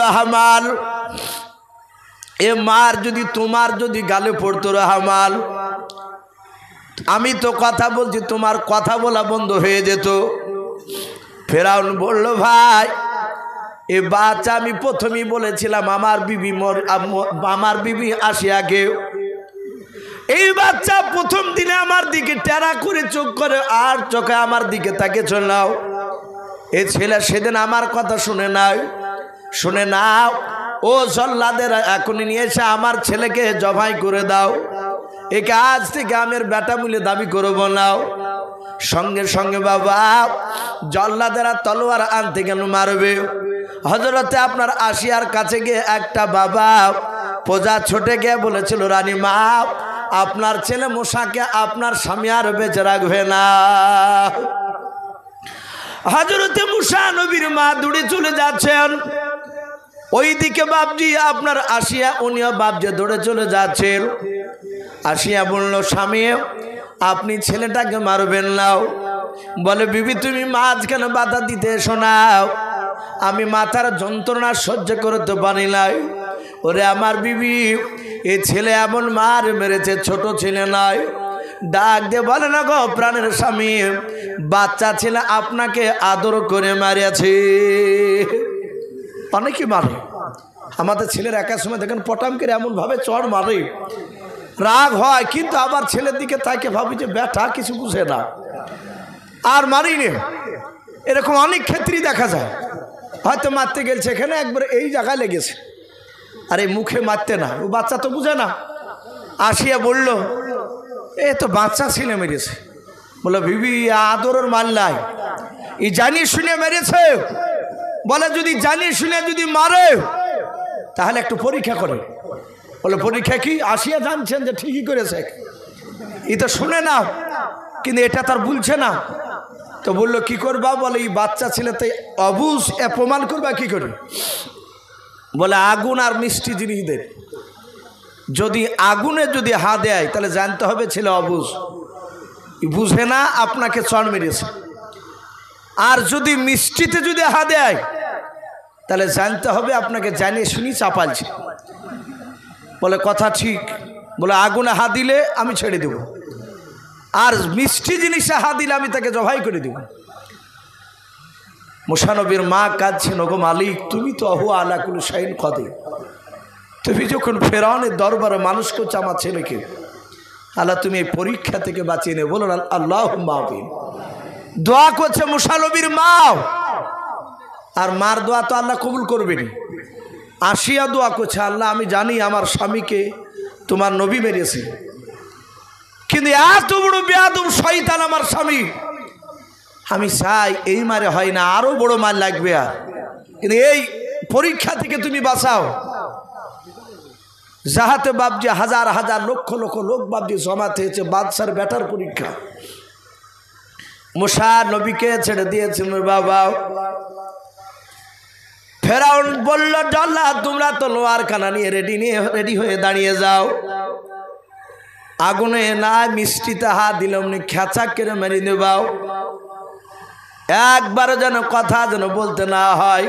রহমান, এ মার যদি তোমার যদি গালে পড়তো রহমান, আমি তো কথা বলছি, তোমার কথা বলা বন্ধ হয়ে যেত। ফেরাউন বলল, ভাই এ বাচ্চা আমি প্রথমেই বলেছিলাম আমার বিবি আসিয়াকে, এই বাচ্চা প্রথম দিনে আমার দিকে টেরা করে চোখ করে আর চোখে আমার দিকে তাকে চলাও। এই ছেলে সেদিন আমার কথা শুনে নাও, ও জল্লাদের এখনই নিয়ে এসে আমার ছেলেকে জবাই করে দাও, একে আজ থেকে আমের বেটা বলে দাবি করবো নাও। সঙ্গে সঙ্গে বাবা জল্লাদেরা তলোয়ার আনতে গেল মারবে। হযরতে আপনার আসিয়ার কাছে গিয়ে একটা বাবা প্রজা ছোটে গিয়ে বলেছিল, রানী মা আপনার ছেলে মূসাকে আপনার স্বামী আর বেঁচে রাখবে না। হযরতে মূসা নবীর মা দৌড়ে চলে যাচ্ছেন, ওইদিকে বাপজি আপনার আসিয়া উনিও বাপজি দৌড়ে চলে যাচ্ছেন। আসিয়া বলল, স্বামী আপনি ছেলেটাকে মারবেন না। বলে, বিবি তুমি মাঝখানে কেন বাধা দিতে এসো না, আমি মাথার যন্ত্রণা সহ্য করতে পারি নাই। ওরে আমার বিবি, এই ছেলে এমন মার মেরেছে, ছোট ছেলে নয়। ডাক দিয়ে বলে, না গো প্রাণের স্বামী, বাচ্চা ছেলে আপনাকে আদর করে মারিয়াছে। অনেকে মারে, আমাদের ছেলের একার সময় দেখেন পটাম করে এমনভাবে চড় মারে, রাগ হয়, কিন্তু আবার ছেলের দিকে তাকে ভাবি যে ব্যাটা কিছু বুঝে না আর মারিনি। এরকম অনেক ক্ষেত্রেই দেখা যায়, হয়তো মারতে গেছে এখানে একবার এই জায়গায় লেগেছে, আর এই মুখে মারতে না, ও বাচ্চা তো বুঝে না। আসিয়া বলল, এ তো বাচ্চা ছেলে মেরেছে। বলে, বিবি আদরের মাল নাই, এই জানিয়ে শুনে মেরেছে। বলে, যদি জানিয়ে শুনে যদি মারে তাহলে একটু পরীক্ষা করে। বলে, পরীক্ষা কি? আসিয়া জানছেন যে ঠিকই করেছে, এই তো শুনে না, কিন্তু এটা তার বলছে না। তো বললো, কি করবা? বলে, এই বাচ্চা ছেলে তাই অবুঝ, এ প্রমাণ করবা কি করে? বলে, আগুন আর মিষ্টি জিনিস দেন, যদি আগুনে যদি হা দেয় তাহলে জানতে হবে ছেলে অবুঝ, বুঝে না, আপনাকে চড় মেরেছে। আর যদি মিষ্টিতে যদি হা দেয় তাহলে জানতে হবে আপনাকে জানিয়ে শুনি চাপালছে। বলে, কথা ঠিক। বলে, আগুনে হা দিলে আমি ছেড়ে দেব, আর মিষ্টি জিনিসে হা দিলে আমি তাকে জবাই করে দেব। মূসা নবীর মা কাঁদছেন, ওগো মালিক, তুমি তো আহু আলা কুল্লি শাইইন কদির, তুমি যখন ফেরাউনের দরবারে মানুষ করছো আমার ছেলেকে, আল্লাহ তুমি এই পরীক্ষা থেকে বাঁচিয়ে নে। বলুন আল্লাহুম্মা আমিন। দোয়া করছে মূসা নবীর মা, আর মার দোয়া তো আল্লাহ কবুল করবেনি। আসিয়া দোয়া করছে, আল্লাহ আমি জানি আমার স্বামীকে তোমার নবী মেরেছে, কিন্তু এত বড় বেয়াদব শয়তান আমার স্বামী, আমি চাই এই মারে হয় না, আরো বড় মার লাগবে, আর কিন্তু এই পরীক্ষা থেকে তুমি বাঁচাও। যাহাতে বাপজি হাজার হাজার লক্ষ লক্ষ লোক বাপজি জমাতে হয়েছে, বাদশার বেটার পরীক্ষা। মূসা নবীকে ছেড়ে দিয়েছেন বাবা। ফেরাউন বলল, জল্লাদ তোমরা তলোয়ার খানা নিয়ে রেডি হয়ে দাঁড়িয়ে যাও। আগুনে না মিষ্টিতে হাত দিল, অমনি খেঁচা কেড়ে মেরে দেবাও, একবার যেন কথা যেন বলতে না হয়।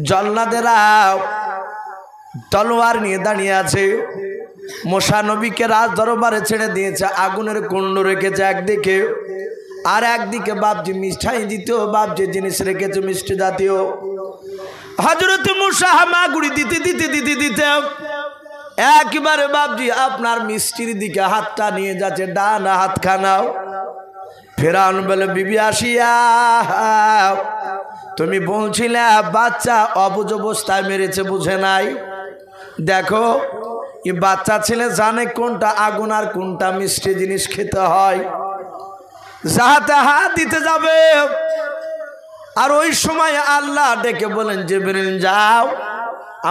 জল্লাদেরা তলোয়ার নিয়ে দাঁড়িয়ে আছে, মূসা নবীকে রাজ দরবারে ছেড়ে দিয়েছে, আগুনের কুণ্ড রেখেছে একদিকে, আর একদিকে বাপজি মিষ্টাই দ্বিতীয় বাপজি জিনিস রেখেছে মিষ্টি জাতীয়। হযরত মূসা হামাগুড়ি দিতে দিতে দিতে দিতে একবারে বাপজি আপনার মিষ্টির দিকে হাতটা নিয়ে যাচ্ছে, ডান হাত খানাও। ফেরাউন বলে, বিবি আসিয়া তুমি বলছিলে বাচ্চা অবুঝ অবস্থায় মেরেছে, বুঝে নাই। দেখো এই বাচ্চা ছেলে জানে কোনটা আগুন আর কোনটা মিষ্টি জিনিস খেতে হয়। যাহাতে হাত দিতে যাবে, আর ওই সময় আল্লাহ ডেকে বলেন, জিবরিল যাও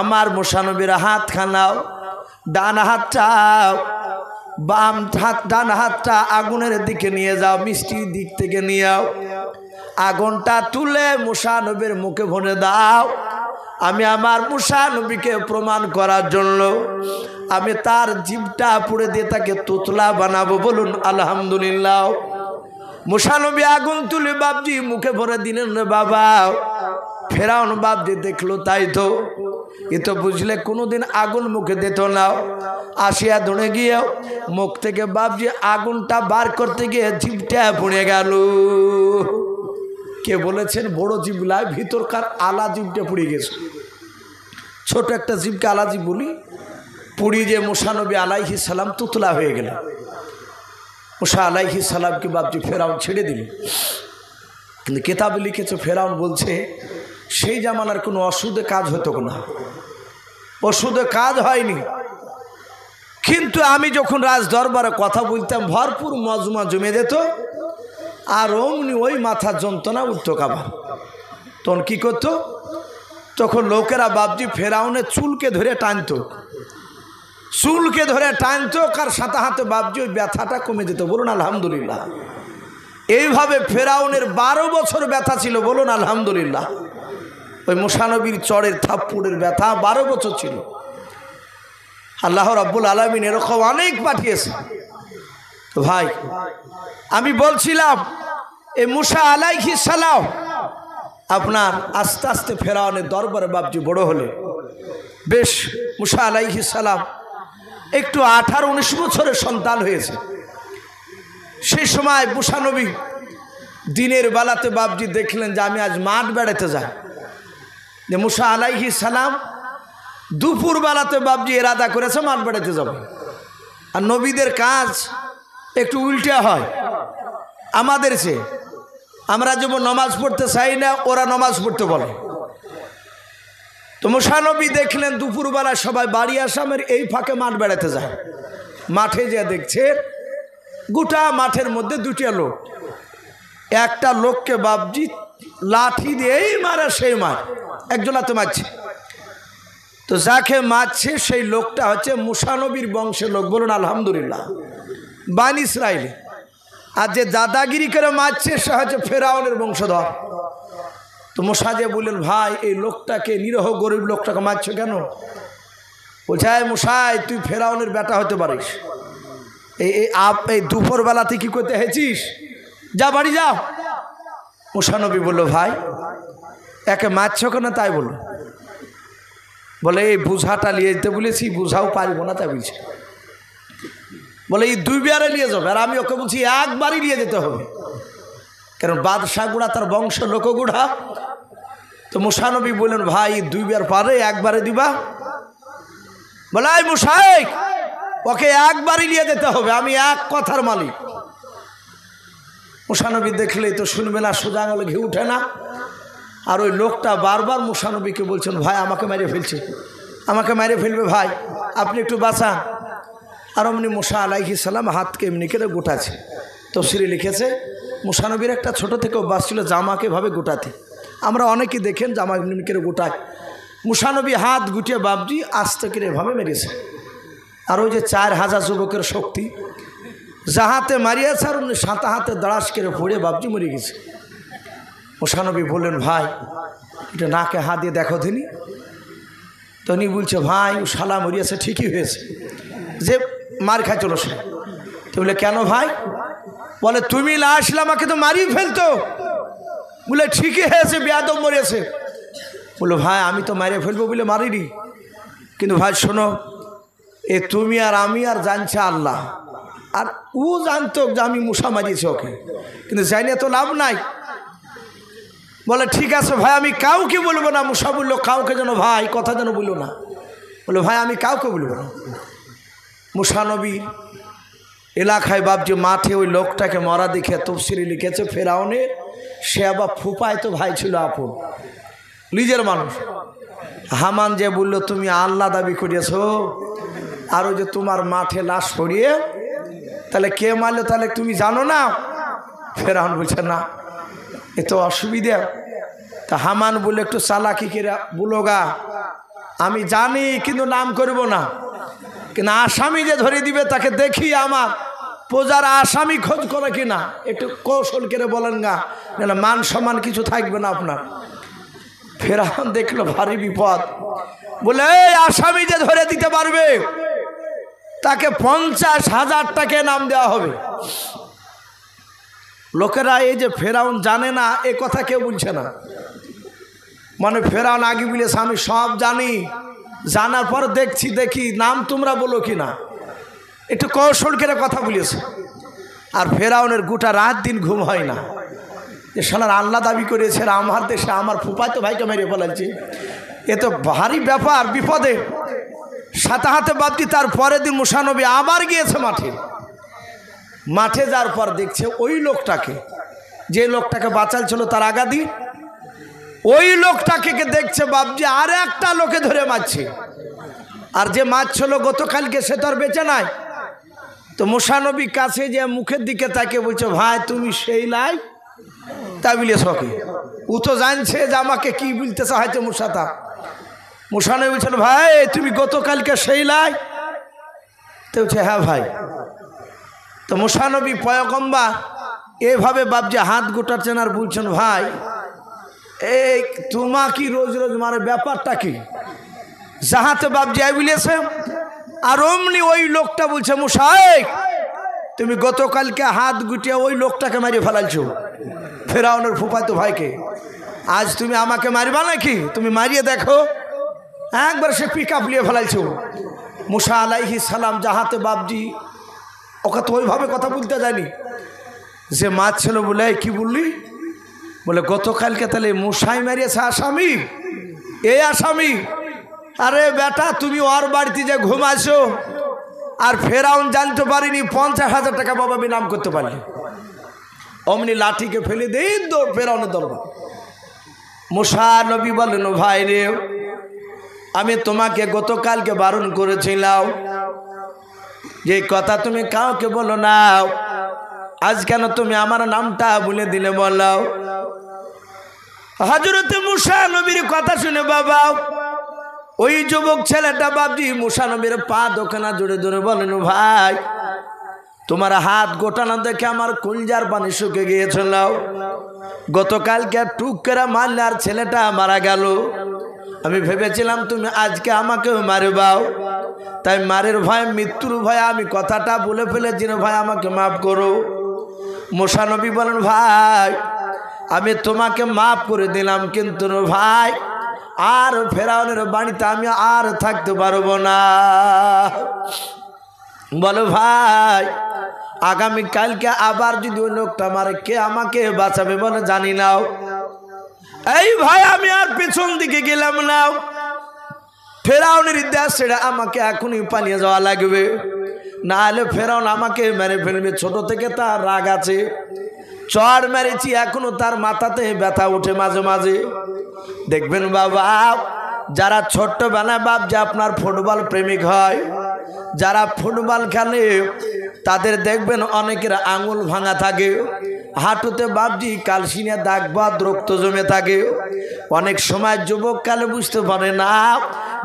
আমার মূসা নবীর হাত খানাও, ডান হাতটা বাম হাত, ডান হাতটা আগুনের দিকে নিয়ে যাও, মিষ্টির দিক থেকে নিয়ে যাও, আগুনটা তুলে মূসা নবীর মুখে ভরে দাও। আমি আমার মূসা নবীকে প্রমাণ করার জন্য আমি তার জিভটা পুড়ে দিয়ে তাকে তুতলা বানাবো। বলুন আলহামদুলিল্লাহ। মূসা নবী আগুন তুলে বাপজি মুখে ভরে দিলেন রে বাবা। ফেরাউন বাপজি দেখলো তাই তো, এ তো বুঝলে কোনোদিন আগুন মুখে দিত না। আসিয়া ধরে গিয়ে মুখ থেকে বাপজি আগুনটা বার করতে গিয়ে জিভটা পুড়ে গেল। কে বলেছেন বড় জিভলায় ভিতরকার আলা জিভটা পুড়ে গেছে, ছোট একটা জিভকে আলা জিভ বলি, পুড়ি যে মুসা নবী আলাইহিস সালাম তুতলা হয়ে গেল। মুসা আলাইহিস সালামকে বাপজি ফেরাউন ছেড়ে দিল। কিন্তু কিতাবে লিখেছে ফেরাউন বলছে সেই জামানার কোনো ওষুধে কাজ হতো না, ওষুধে কাজ হয়নি। কিন্তু আমি যখন রাজ দরবারে কথা বলতাম ভরপুর মজমা জমে যেত, আর অমনি ওই মাথার যন্ত্রণা উঠতো কাবা। তখন কী করতো, তখন লোকেরা বাপজি ফেরাউনের চুলকে ধরে টানতো, চুলকে ধরে টানতো, কার সাথে হাতে বাপজি ওই ব্যথাটা কমে যেত। বলুন আলহামদুলিল্লাহ। এইভাবে ফেরাউনের 12 বছর ব্যথা ছিল। বলুন আলহামদুলিল্লাহ। ওই মুসা নবীর চড়ের থাপ্পড়ের ব্যথা 12 বছর ছিল। আল্লাহ রাব্বুল আলামিন এরকম অনেক পাঠিয়েছে। তো ভাই আমি বলছিলাম এই মুসা আলাইহিস সালাম আপনার আস্তে আস্তে ফেরাউনের দরবারে বাপজি বড় হলে, বেশ মুসা আলাইহিস সালাম একটু 18-19 বছরের সন্তান হয়েছে। সেই সময় মুসা নবী দিনের বেলাতে বাপজি দেখলেন যে আমি আজ মাঠ বেড়াতে যাই। যে মুসা আলাইহিস সালাম দুপুর বেলাতে বাপজি এরাদা করেছে মাঠ বেড়াতে যাবে। আর নবীদের কাজ একটু উল্টা হয় আমাদের চেয়ে। আমরা যেমন নমাজ পড়তে চাই না, ওরা নমাজ পড়তে বলে। তো মুসা নবী দেখলেন দুপুরবেলা সবাই বাড়ি আসামের এই ফাঁকে মাঠ বেড়াতে যায়। মাঠে যে দেখছে গোটা মাঠের মধ্যে 2টা লোক, একটা লোককে বাপজি লাঠি দিয়েই মারা, সেই মার একজনাতে মারছে। তো যাকে মারছে সেই লোকটা হচ্ছে মুসা নবীর বংশের লোক। বলুন আলহামদুলিল্লাহ, বানি ইসরাইলে। আর যে দাদাগিরি করে মারছে সে হচ্ছে ফেরাউনের বংশধর। তো মুসা যে বললেন ভাই এই লোকটাকে, নিরহ গরিব লোকটাকে মারছো কেন? বলছে মুসাই তুই ফেরাউনের বেটা হতে পারিস, এই দুপুরবেলাতে কি করতে হেছিস, যা বাড়ি যাও। মুসা নবী বললো ভাই একে মারছো কেন? তাই বললো। বলে এই বুঝাটা নিয়ে যেতে বলেছি, বুঝাও পারবো না তাই বলছে। বলে এই 2 বারে নিয়ে যাবে। আর আমি ওকে বলছি একবারই নিয়ে যেতে হবে, কারণ বাদশাহ গুড়া তার বংশ লোকগুড়া। তো মুসা নবী বললেন ভাই 2 বার পারে, একবারে দিবা? বলে এই মুসাই ওকে একবারই নিয়ে যেতে হবে, আমি এক কথার মালিক। মুসা নবী দেখলেই তো শুনবে না, সোজা আঙুলে ঘি উঠে না। আর ওই লোকটা বারবার মুসা নবীকে বলছেন ভাই আমাকে মেরে ফেলছে, আমাকে মেরে ফেলবে ভাই, আপনি একটু বাঁচান। আর অমনি মুসা আলাইহিস সালাম হাতকে এমনি করে গোটাছে। তফসিরে লিখেছে মুসা নবীর একটা ছোটো থেকে অভ্যাস ছিল জামাকে ভাবে গোটাতে। আমরা অনেকে দেখেন জামা এমনি করে গোটায়। মুসা নবী হাত গুটিয়ে বাপজি আস্তে করে এভাবে মেরেছে। আর ওই যে 4000 যুবকের শক্তি, যাহাতে মারিয়েছে আর উনি 7 হাতে দাঁড়াস করে পড়ে বাপজি মরে গেছে। মুসা নবী বললেন ভাই এটা নাকে হাত দিয়ে দেখো দিনি। তো উনি বলছে ভাই ও শালা মরিয়েছে, ঠিকই হয়েছে যে মার খাই চলো সে। তো বলে কেন ভাই? বলে তুমি না আসলে আমাকে তো মারিয়ে ফেলতো। বলে ঠিকই হয়েছে, বেয়াদব মরিয়েছে। বললো ভাই আমি তো মারিয়ে ফেলবো বলে মারিনি, কিন্তু ভাই শোনো এ তুমি আর আমি আর জানছে আল্লাহ, আর ও জানতো যে আমি মুসা মারিয়েছি ওকে, কিন্তু জানিয়ে তো লাভ নাই। বলে ঠিক আছে ভাই আমি কাউকে বলবো না। মুসা বললো কাউকে যেন ভাই কথা যেন বললো না। বললো ভাই আমি কাউকে বলবো না। মুসা নবী এলাকায় বাপজি মাঠে ওই লোকটাকে মরা দেখে তফসিরে লিখেছে ফেরাউনের সে আবার ফুপায় তো ভাই ছিল আপন, নিজের মানুষ। হামান যে বললো তুমি আল্লাহ দাবি করিয়েছ, আর ওই যে তোমার মাঠে লাশ পড়িয়ে তাহলে কে মারলো তাহলে তুমি জানো না? ফেরাউন বলছে না, এ তো অসুবিধা। তা হামান বলে একটু চালাকি করে বলোগা আমি জানি কিন্তু নাম করব না, কিন্তু আসামি যে ধরে দিবে তাকে দেখি আমার প্রজার আসামি খোঁজ করে কিনা একটু কৌশল করে বলেন গা, না মান সম্মান কিছু থাকবে না আপনার। ফেরাউন দেখলো ভারী বিপদ, বলে এই আসামি যে ধরে দিতে পারবে তাকে 50,000 টাকা নাম দেওয়া হবে। লোকেরা এই যে ফেরাউন জানে না এ কথা কেউ বলছে না, মানে ফেরাউন আগে বলেছে আমি সব জানি, জানার পর দেখি নাম তোমরা বলো কি না, একটু কৌশল করে কথা বলেছে। আর ফেরাউনের গোটা রাত দিন ঘুম হয় না, যে শালার আল্লাহ দাবি করেছে আমার দেশে আমার ফুফাতো ভাইকে মেরে ফেলাচ্ছে, এ তো ভারী ব্যাপার, বিপদে। সাথে হাতে বাপটি তার পরের দিন মুসা নবী আবার গিয়েছে মাঠে যাওয়ার পর দেখছে ওই লোকটাকে, যে লোকটাকে বাঁচাল তার আগাদি, ওই লোকটাকে দেখছে বাপজি আর একটা লোকে ধরে মারছে। আর যে মারছিল গতকালকে সে তো আর বেঁচে নাই। তো মুসা নবী কাছে যে মুখের দিকে তাকে বলছে ভাই তুমি সেই লাই, তাই বলে সকে ও তো জানছে যে আমাকে কি বলতেছে হয়তো মুসাতা। মুসা নবী বলছেন ভাই তুমি গতকালকে সেই লাই? তো বলছে হ্যাঁ ভাই। তো মুসা নবী পয়গম্বর এভাবে বাপজি হাত গোটাচ্ছেন আর বলছেন ভাই এই তোমাকে রোজ রোজ মারে ব্যাপারটা কি? যাহাতে বাপজি আই বলেছে। আর অমনি ওই লোকটা বলছে মুসা তুমি গতকালকে হাত গুটিয়ে ওই লোকটাকে মারিয়ে ফেলাইছো, ফেরাউনের ফুফাতো ভাইকে, আজ তুমি আমাকে মারবা নাকি? তুমি মারিয়ে দেখো। একবার সে পিক আপ নিয়ে ফেলাইছো। মুসা আলাইহিস সালাম যাহাতে বাপজি ওকে তো ওইভাবে কথা বলতে জানি, যে মাছ ছিল বলে কি বললি, বলে গতকালকে তাহলে মুসাই মারিয়েছে আসামি, এই আসামি। আরে বেটা তুমি ওর বাড়িতে যে ঘুমাইছো আর ফেরাউন জানতে পারিনি 50,000 টাকা বাবা বিনাম করতে পারলি। অমনি লাঠিকে ফেলে দেই দৌড় ফেরাউনের দরবার। মুসা নবী বলেন ভাই রে আমি তোমাকে গতকালকে বারণ করেছিলাম যে কথা তুমি কাউকে বলো না, আজ কেন তুমি আমার নামটা বলে দিলে বলো। হযরত মুসা নবীর কথা শুনে বাবা ওই যুবক ছেলেটা বাপজি মুসা নবীর পা দোকানা জুড়ে জুড়ে বলেন ভাই তোমার হাত গোটানো দেখে আমার কলজার পানি শুকে গিয়েছিল। গতকালকে টুক করে মারলে আর ছেলেটা মারা গেল। আমি ভেবেছিলাম তুমি আজকে আমাকেও মারবাও, তাই মারের ভয় মৃত্যুর ভয় আমি কথাটা বলে ফেলেছি ভাই আমাকে মাফ করো। মুসা নবী বলেন ভাই আমি তোমাকে মাফ করে দিলাম, কিন্তু ভাই আর ফেরাউনের বাড়িতে আমি আর থাকতে পারবো না। বলো ভাই আগামী কালকে আবার যদি ওই লোকটা মারে কে আমাকে বাঁচাবে বলে জানি নাও। এই ভাই আমি আর পেছন দিকে গেলাম না, ফেরাউনের দেশ ছেড়ে আমাকে এখনই পালিয়ে যাওয়া লাগবে, না হলে ফেরাউন আমাকে মেরে ফেলবে। ছোট থেকে তার রাগ আছে, চড় মেরেছি এখনো তার মাথাতে ব্যথা ওঠে মাঝে মাঝে। দেখবেন বাবা যারা ছোট্টবেলায় বাপ যে আপনার ফুটবল প্রেমিক হয়, যারা ফুটবল খেলে তাদের দেখবেন অনেকের আঙুল ভাঙা থাকে, হাঁটুতে বাপজি কালসিনে দাগ বা রক্ত জমে থাকে। অনেক সময় যুবককালে বুঝতে পারে না,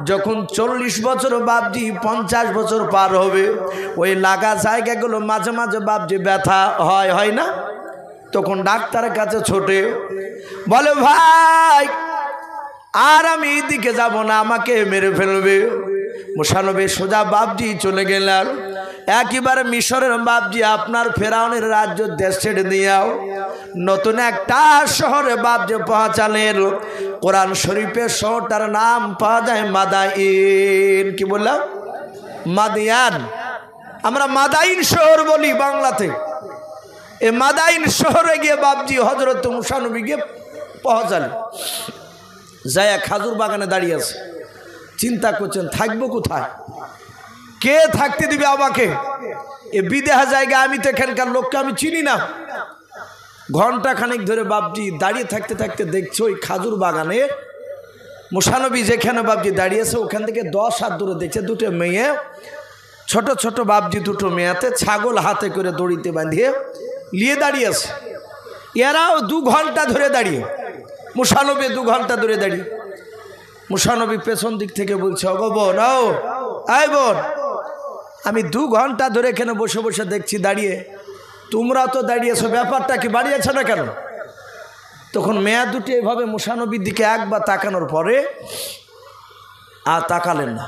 যখন 40 বছর বাপজি 50 বছর পার হবে ওই লাগা জায়গাগুলো মাঝে মাঝে বাপজি ব্যথা হয় না, তখন ডাক্তারের কাছে ছোটে বলে ভাই আর আমি এইদিকে যাব না আমাকে মেরে ফেলবে। মুসা নবী সোজা বাপজি চলে গেলেন একেবারে মিশরের বাপজি আপনার ফেরাউনের রাজ্য দেশ ছেড়ে দিয়াও নতুন একটা শহরে বাপজি পৌঁছালেন। কোরআন শরীফের শহরটার নাম পাওয়া যায় মাদাইন। কি বললাম? মাদিয়ান। আমরা মাদাইন শহর বলি বাংলাতে। এই মাদাইন শহরে গিয়ে বাপজি হযরত মুসা নবী গিয়ে পৌঁছালেন। যায়া খাজুর বাগানে দাঁড়িয়ে আছে, চিন্তা করছেন থাকবো কোথায়, কে থাকতে দিবে আমাকে, এ বিদেহা জায়গা, আমি তো এখানকার লোককে আমি চিনি না। ঘন্টা খানিক ধরে বাপজি দাঁড়িয়ে থাকতে থাকতে দেখছো ওই খাজুর বাগানে মুসা নবী যেখানে বাপজি দাঁড়িয়েছে ওখান থেকে 10 হাত দূরে দেখছে দুটো মেয়ে, ছোট ছোট বাপজি দুটো মেয়েতে ছাগল হাতে করে দড়িতে বাঁধিয়ে নিয়ে দাঁড়িয়েছে। এরাও 2 ঘন্টা ধরে দাঁড়িয়ে, মুসা নবী 2 ঘন্টা ধরে দাঁড়িয়ে। মুসা নবী পেছন দিক থেকে বলছে ওগো বোন, আয় বোন, আমি 2 ঘন্টা ধরে এখানে বসে বসে দেখছি দাঁড়িয়ে, তোমরা তো দাঁড়িয়েছো, ব্যাপারটা কি, বাড়িয়েছো না কেন? তখন মেয়া দুটি এভাবে মুসা নবীর দিকে একবার তাকানোর পরে আর তাকালেন না,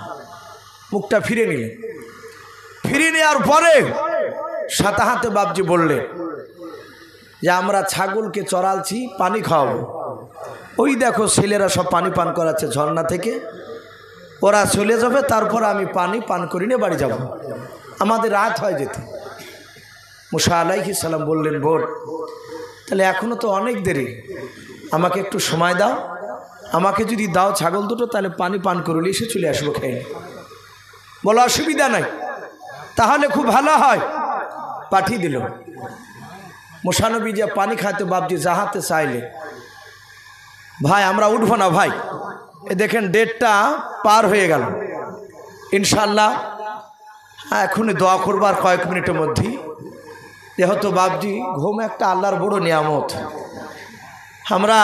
মুখটা ফিরে নিলেন। ফিরে নেওয়ার পরে সাথে হাতে বাপজি বললেন যে আমরা ছাগলকে চড়ালছি, পানি খাওয়াবো, ওই দেখো ছেলেরা সব পানি পান করাচ্ছে ঝর্ণা থেকে, ওরা চলে যাবে, তারপর আমি পানি পান করি নিয়ে বাড়ি যাব, আমাদের রাত হয় যেতে। মুসা আলাইহিস সালাম বললেন, বোন তাহলে এখনও তো অনেক দেরি, আমাকে একটু সময় দাও, আমাকে যদি দাও ছাগল দুটো, তাহলে পানি পান করলে এসে চলে আসবো খেয়ে। বলো অসুবিধা নাই, তাহলে খুব ভালো হয়। পাঠিয়ে দিল। মুসা নবী যে পানি খাইতে বাপজি জাহাতে চাইলে, ভাই আমরা উঠবো না ভাই, এ দেখেন ডেটটা পার হয়ে গেল, ইনশাল্লাহ এখনই দোয়া করবার কয়েক মিনিটের মধ্যেই। যেহেতু বাপজি ঘুম একটা আল্লাহর বড় নিয়ামত, আমরা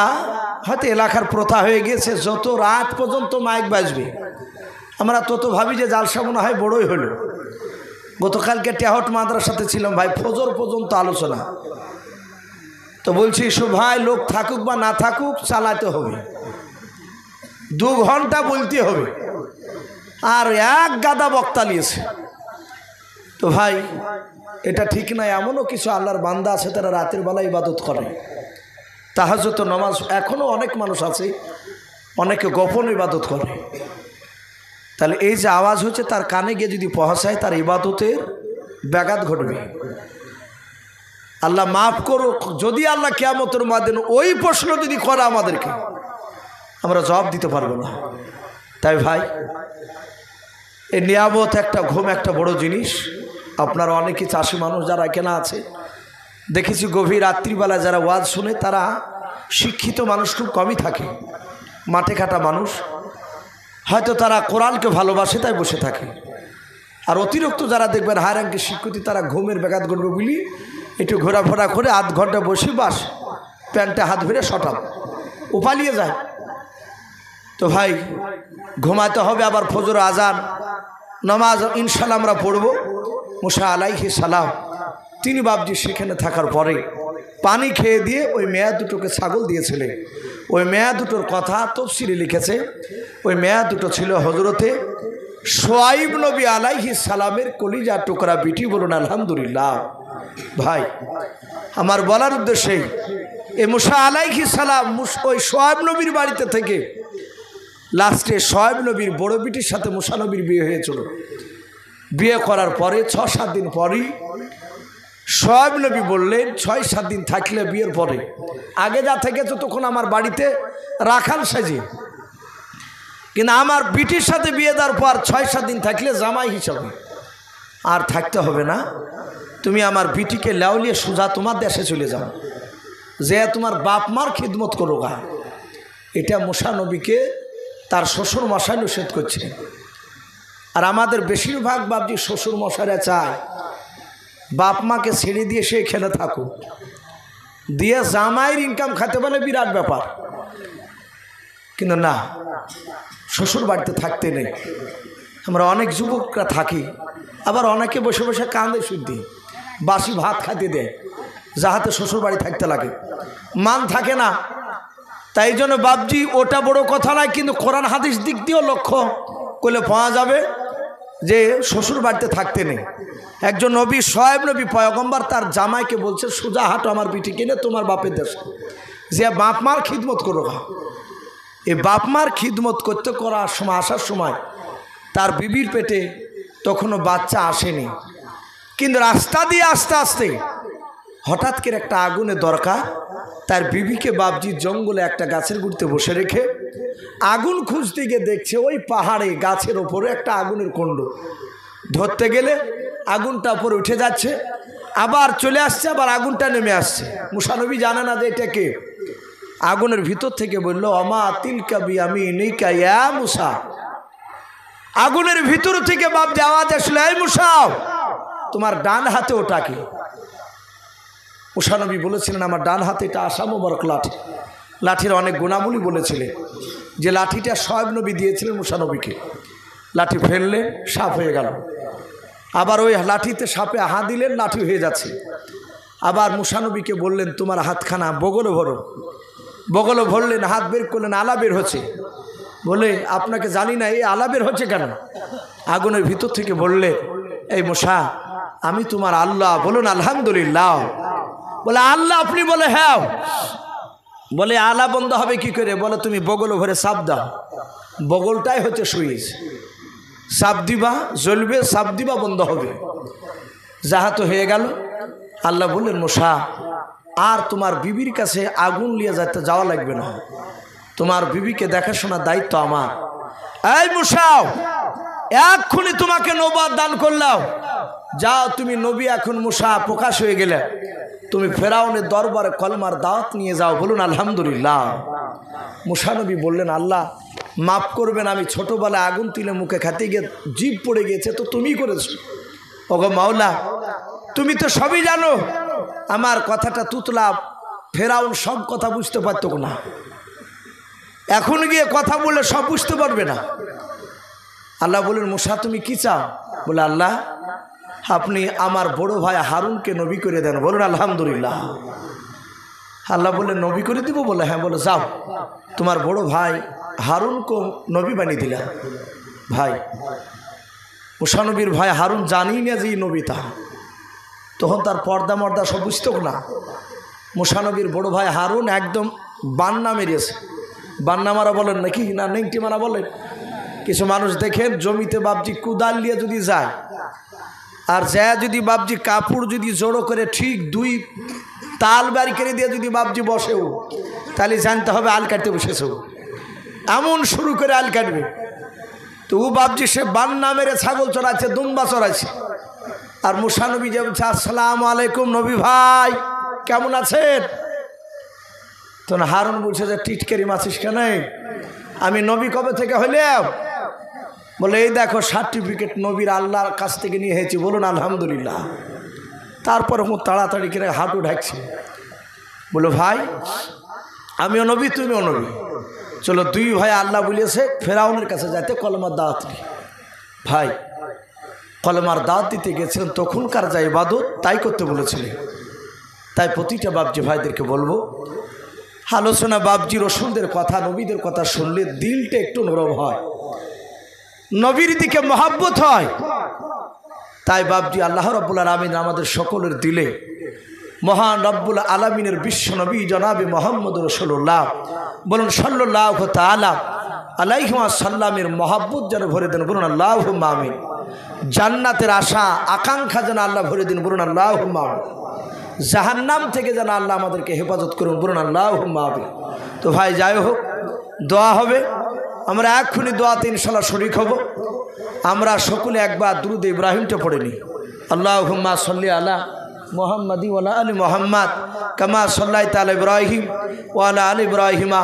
হয়তো এলাকার প্রথা হয়ে গিয়েছে যত রাত পর্যন্ত মাইক বাজবে আমরা তত ভাবি যে জালসা মনে হয় বড়ই হলো। গতকালকে টেহট মাদ্রাসাতে ছিলাম ভাই, ফজর পর্যন্ত আলোচনা। তো বলছি ভাই লোক থাকুক বা না থাকুক চালাতে হবে, 2 ঘন্টা বলতে হবে, আর এক গাদা বক্তা নিয়েছে। তো ভাই এটা ঠিক নয়, এমনও কিছু আল্লাহর বান্দা আছে তারা রাতের বেলা ইবাদত করে, তাহাজ্জুদ নামাজ, এখনও অনেক মানুষ আছে অনেকে গোপন ইবাদত করে। তাহলে এই যে আওয়াজ হচ্ছে তার কানে গিয়ে যদি পৌঁছায় তার ইবাদতের ব্যাঘাত ঘটবে। আল্লাহ মাফ করুক, যদি আল্লাহ কিয়ামতের মাদিন ওই প্রশ্ন যদি করে আমাদেরকে, আমরা জবাব দিতে পারবো না। তাই ভাই এই নিয়ামত একটা ঘুম একটা বড় জিনিস। আপনারা অনেকে চাষি মানুষ যারা এখানে আছে দেখেছি, গভীর রাত্রিবেলা যারা ওয়াজ শুনে তারা শিক্ষিত মানুষ খুব কমই থাকে, মাঠে খাটা মানুষ, হয়তো তারা কোরআনকে ভালোবাসে তাই বসে থাকে। আর অতিরিক্ত যারা দেখবেন হাই র্যাঙ্কের শিক্ষিত, তারা ঘুমের ব্যাঘাত ঘটবে বলি একটু ঘোরাফেরা করে আধ ঘন্টা বসে বাস প্যান্টে হাত ভরে সটাম ও পালিয়ে যায়। তো ভাই ঘুমাতে হবে, আবার ফজর আজান নামাজ ইনশাল্লাহ আমরা পড়ব। মুসা আলাইহিস সালাম তিনি বাপজি সেখানে থাকার পরে পানি খেয়ে দিয়ে ওই মেয়া দুটোকে ছাগল দিয়েছিলেন। ওই মেয়া দুটোর কথা তফসিরে লিখেছে, ওই মেয়া দুটো ছিল হজরতে শোয়াইব নবী আলাইহিস সালামের কলিজা টুকরা বিটি। বলুন আলহামদুলিল্লাহ। ভাই আমার বলার উদ্দেশ্যেই এই মুসা আলাইহিস সালাম ওই শোয়াইব নবীর বাড়িতে থেকে লাস্টে শোয়াইব নবীর বড় বিটির সাথে মুসা নবীর বিয়ে হয়েছিল। বিয়ে করার পরে 6-7 দিন পরই শোয়াইব নবী বললেন 6-7 দিন থাকলে বিয়ের পরে, আগে যা থেকেছো তখন আমার বাড়িতে রাখাল সাজে, কিন্তু আমার বিটির সাথে বিয়ে দেওয়ার পর 6-7 দিন থাকলে জামাই হিসাবে আর থাকতে হবে না, তুমি আমার বিটিকে লাউলিয়ে সোজা তোমার দেশে চলে যাও, যে তোমার বাপ মার খিদমত করো গা। এটা মুসা নবীকে তার শ্বশুর মশাই নিষেধ করছে। আর আমাদের বেশিরভাগ বাপজি শ্বশুর মশাইরা চায় বাপ মাকে ছেড়ে দিয়ে সে এখানে থাকুক, দিয়ে জামাইয়ের ইনকাম খাতে বলে বিরাট ব্যাপার, কিন্তু না, শ্বশুর বাড়িতে থাকতে নেই। আমরা অনেক যুবকরা থাকি, আবার অনেকে বসে বসে কান্দে শুদ্ধি, বাসি ভাত খাইতে দেয়, যাহাতে শ্বশুর বাড়ি থাকতে লাগে, মান থাকে না। তাই জন্য বাপজি ওটা বড় কথা নয়, কিন্তু কোরআন হাদিস দিক দিয়েও লক্ষ্য করলে পাওয়া যাবে যে শ্বশুর বাড়িতে থাকতে নেই। একজন নবী শোয়াইব নবী পয়গম্বর তার জামাইকে বলছে সোজা হাঁটো আমার বিটি কিনে তোমার বাপের দেশে, যে বাপ মার খিদমত করো। এই বাপ মার খিদমত করতে করার সময় আসার সময় তার বিবির পেটে তখনও বাচ্চা আসেনি, কিন্তু রাস্তা দিয়ে আস্তে আস্তে হঠাৎ করে একটা আগুনের দরকার। তার বিবিকে বাপজি জঙ্গলে একটা গাছের গুড়িতে বসে রেখে আগুন খুঁজতে গিয়ে দেখছে ওই পাহাড়ে গাছের ওপরে একটা আগুনের কুণ্ড, ধরতে গেলে আগুনটা উপরে উঠে যাচ্ছে, আবার চলে আসছে, আবার আগুনটা নেমে আসছে। মুসা নবী জানে না যে এটা কে। আগুনের ভিতর থেকে বলল আমা তিলকা বিয়ামিনিকা ইয়া মুসা। আগুনের ভিতর থেকে বাপজি আওয়াজ আসলো, এই মুসা তোমার ডান হাতে ওটা কি? মুসা নবী বলেছিলেন আমার ডান হাতে এটা আশা মোবারক লাঠি। লাঠির অনেক গুণাবলী বলেছিলেন, যে লাঠিটা শোয়াইব নবী দিয়েছিলেন মুসা নবীকে। লাঠি ফেললে সাপ হয়ে গেল, আবার ওই লাঠিতে সাপে হাত দিলেন, লাঠি হয়ে যাচ্ছে। আবার মুসা নবীকে বললেন তোমার হাতখানা বগলে ভরো, বগলে ভরলেন, হাত বের করলেন, আলা বের হচ্ছে। বলে আপনাকে জানি না এই আলা বের হচ্ছে কেন? আগুনের ভিতর থেকে বললে এই মুসা আমি তোমার আল্লাহ। বলুন আলহামদুলিল্লাহ। বলে আল্লাহ আপনি? বলে হ্যাঁ। বলে আলা বন্ধ হবে কি করে? বলে তুমি বগল ভরে সাপ দাও, বগলটাই হচ্ছে সুইচ, সাপ দিবা জ্বলবে, সাপ দিবা বন্ধ হবে। যাহা তো হয়ে গেল। আল্লাহ বললেন মূসা আর তোমার বিবির কাছে আগুন নিয়ে যাওয়া লাগবে না, তোমার বিবিকে দেখাশোনার দায়িত্ব আমার। এই মূসা এক্ষুনি তোমাকে নবুয়ত দান করলাম, যাও তুমি নবী এখন মূসা প্রকাশ হয়ে গেলে, তুমি ফেরাউনের দরবারে কলমার দাওয়াত নিয়ে যাও। বলুন আলহামদুলিল্লাহ। মূসা নবী বললেন আল্লাহ মাফ করবেন, আমি ছোটবেলায় আগুন তুলে মুখে খাতে গিয়ে জিভ পড়ে গিয়েছে, তো তুমি করেছো। ওগো মাওলা তুমি তো সবই জানো, আমার কথাটা তুতলা, ফেরাউন সব কথা বুঝতে পারতো না, এখন গিয়ে কথা বলে সব বুঝতে পারবে না। আল্লাহ বলেন মূসা তুমি কি চাও? বলে আল্লাহ আপনি আমার বড় ভাই হারুনকে নবী করে দেন। বলুন আলহামদুলিল্লাহ। আল্লাহ বললেন নবী করে দিব? বলে হ্যাঁ। বলে যাও তোমার বড় ভাই হারুনকে নবী বানিয়ে দিলাম। ভাই মূসা নবীর ভাই হারুন জানি না যে নবী, তা তখন তার পর্দা মর্দা সব বুঝত না। মূসা নবীর বড় ভাই হারুন একদম বান্না মেরেছে। বান্না মারা বলেন নাকি না নেংটি মারা বলেন? কিছু মানুষ দেখেন জমিতে বাপজি কুদাল দিয়ে যদি যায়, আর যা যদি বাপজি কাপড় যদি জড়ো করে ঠিক 2 তাল বাড়ি করে দিয়ে যদি বাপজি বসেও, তাহলে জানতে হবে আল কাটতে বসেছে, এমন শুরু করে আল কাটবে। তো ও বাপজি সে বান্না মেরে ছাগল চড়াচ্ছে, দুম্বা চড়াচ্ছে। আর মূসা নবী যে বলছে আসসালামু আলাইকুম নবী ভাই কেমন আছেন? তখন হারুন বলছে যে টিটকারি মাছিস কেন? আমি নবী কবে থেকে হইলাম? বলে এই দেখো সার্টিফিকেট নবীর আল্লাহর কাছ থেকে নিয়ে এসেছি। বলুন আলহামদুলিল্লাহ। তারপরে ও তাড়াতাড়ি করে হাঁটু ঢাকছে। বলো ভাই আমিও নবী তুমিও নবী, চলো 2 ভাই আল্লাহ বলেছে ফেরাউনের কাছে যাইতে কলমার দাওয়াত দিই। ভাই কলমার দাওয়াত দিতে গেছিলেন, তখনকার যা ইবাদত তাই করতে বলেছিলেন। তাই প্রতিটা বাপজি ভাইদেরকে বলবো, আলোচনা বাপজি রসুলদের কথা নবীদের কথা শুনলে দিলটা একটু নরম হয়, নবীর দিকে মহাব্বত হয়। তাই বাপজি আল্লাহ রাব্বুল আলামিন আমাদের সকলের দিলে মহান রব্বুল আলামিনের বিশ্ব নবী জনাবে মোহাম্মদ রাসূলুল্লাহ বলুন সাল্লাল্লাহু তাআলা আলাইহি ওয়াসাল্লামের মহাব্বত যেন ভরে দেন। বলুন আল্লাহুম্মা আমিন। জান্নাতের আশা আকাঙ্ক্ষা যেন আল্লাহ ভরে দিন। বলুন আল্লাহুম্মা আমিন। জাহান্নাম থেকে যেন আল্লাহ আমাদেরকে হেফাজত করুন। বলুন আল্লাহুম্মা আমিন। তো ভাই যাই হোক দোয়া হবে, আমরা এক্ষুনি দোয়াতে ইনশাআল্লাহ শরীক হব। আমরা সকলে একবার দুরূদ ইব্রাহিমটা পড়ে নিই। আল্লাহুম্মা সাল্লি আলা মুহাম্মাদি ওয়া আলা আলি মুহাম্মাদ কামা সাল্লাইতা আলা ইব্রাহিম ওয়া আলা আলি ইব্রাহিমা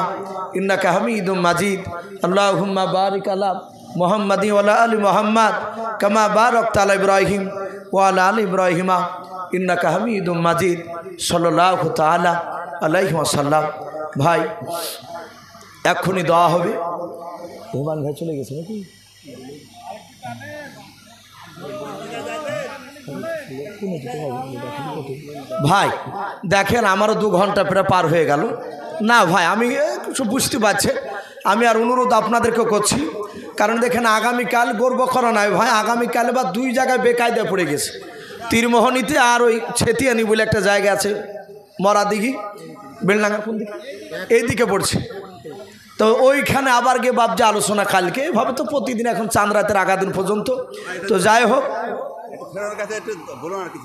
ইন্নাকা হামিদুম মাজিদ। আল্লাহুম্মা বারিক আলা মুহাম্মাদি ওয়া আলা আলি মুহাম্মাদ কামা বারাকতা আলা ইব্রাহিম ওয়া আলা আলি ইব্রাহিমা ইন্নাকা হামিদুম মাজিদ। সাল্লাল্লাহু তাআলা আলাইহি ওয়াসাল্লাম। ভাই এক্ষুনি দোয়া হবে। হুমান ভাই চলে গেছে নাকি? ভাই দেখেন আমারও 2 ঘন্টা প্রায় পার হয়ে গেল। না ভাই আমি কিছু বুঝতে পারছি, আমি আর অনুরোধ আপনাদেরকে করছি, কারণ দেখেন আগামীকাল গর্ব করা নয় ভাই, আগামীকাল বা 2 জায়গায় বেকায়দা পড়ে গেছে। তীরমোহনীতে আর ওই ছেতিয়ানি বলে একটা জায়গা আছে, মরাদিঘি বেলডাঙ্গার কোন দিকে, এই দিকে পড়ছে। তো ওইখানে আবার গিয়ে বাপজি আলোচনা কালকে, এভাবে তো প্রতিদিন এখন চাঁদ রাতের আগাদিন পর্যন্ত। তো যাই হোক,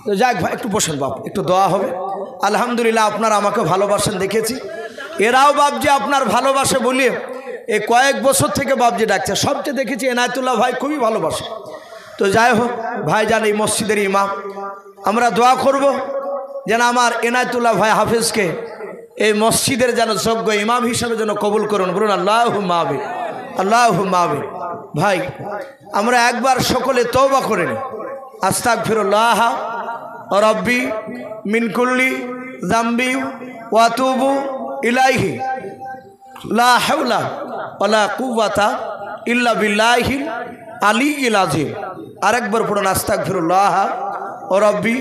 তো যাক ভাই একটু বসেন বাপ, একটু দোয়া হবে। আলহামদুলিল্লাহ আপনারা আমাকে ভালোবাসেন দেখেছি, এরাও বাপজি আপনার ভালোবাসে বলে এই কয়েক বছর থেকে বাপজি ডাকছে। সবচেয়ে দেখেছি এনায়েতুল্লাহ ভাই খুবই ভালোবাসে। তো যাই হোক ভাই জান এই মসজিদের ইমাম, আমরা দোয়া করব যেন আমার এনায়েতুল্লাহ ভাই হাফেজকে এই মসজিদের যেন যোগ্য ইমাম হিসাবে যেন কবুল করুন। বলুন আল্লাহুম্মা আমিন, আল্লাহুম্মা আমিন। ভাই আমরা একবার সকলে তওবা করে নিই। আস্তাগফিরুল্লাহ রাব্বি মিন কুল্লি যামবি ওয়া আতুবু ইলাইহি লা হাওলা ওয়ালা কুওয়াতা ইল্লা বিল্লাহিল আলিয়্যিল আযীম। আরেকবার পড়ুন আস্তাগফিরুল্লাহ রাব্বি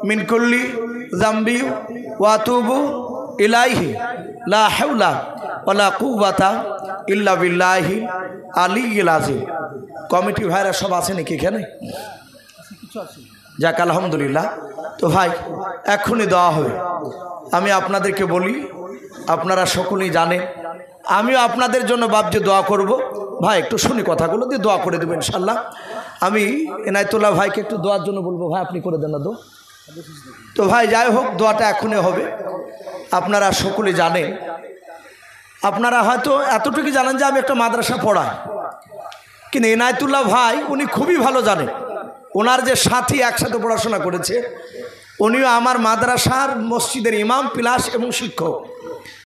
মিন কুল্লি যামবি ওয়া আতুবু ইলাইহি লা হাওলা ওয়ালা কুওয়াতা ইল্লা বিল্লাহিল আলিয়্যিল আযীম। কমিটি ভাইরা সব আছে নাকি এখানে? যাক আলহামদুলিল্লাহ। তো ভাই এক্ষুনি দেওয়া হবে। আমি আপনাদেরকে বলি আপনারা সকলেই জানেন, আমিও আপনাদের জন্য বাপজি দোয়া করব। ভাই একটু শুনি কথাগুলো দিয়ে দোয়া করে দেবেন ইনশাল্লাহ। আমি এনায়েতুল্লাহ ভাইকে একটু দোয়ার জন্য বলবো, ভাই আপনি করে দেন না দোয়া। তো ভাই যাই হোক, দোয়াটা এখনই হবে। আপনারা সকলে জানেন, আপনারা হয়তো এতটুকু জানেন যে আমি একটা মাদ্রাসা পড়াই, কিন্তু এনায়েতুল্লাহ ভাই উনি খুবই ভালো জানেন, ওনার যে সাথী একসাথে পড়াশোনা করেছে, উনিও আমার মাদ্রাসার মসজিদের ইমাম প্লাস এবং শিক্ষক।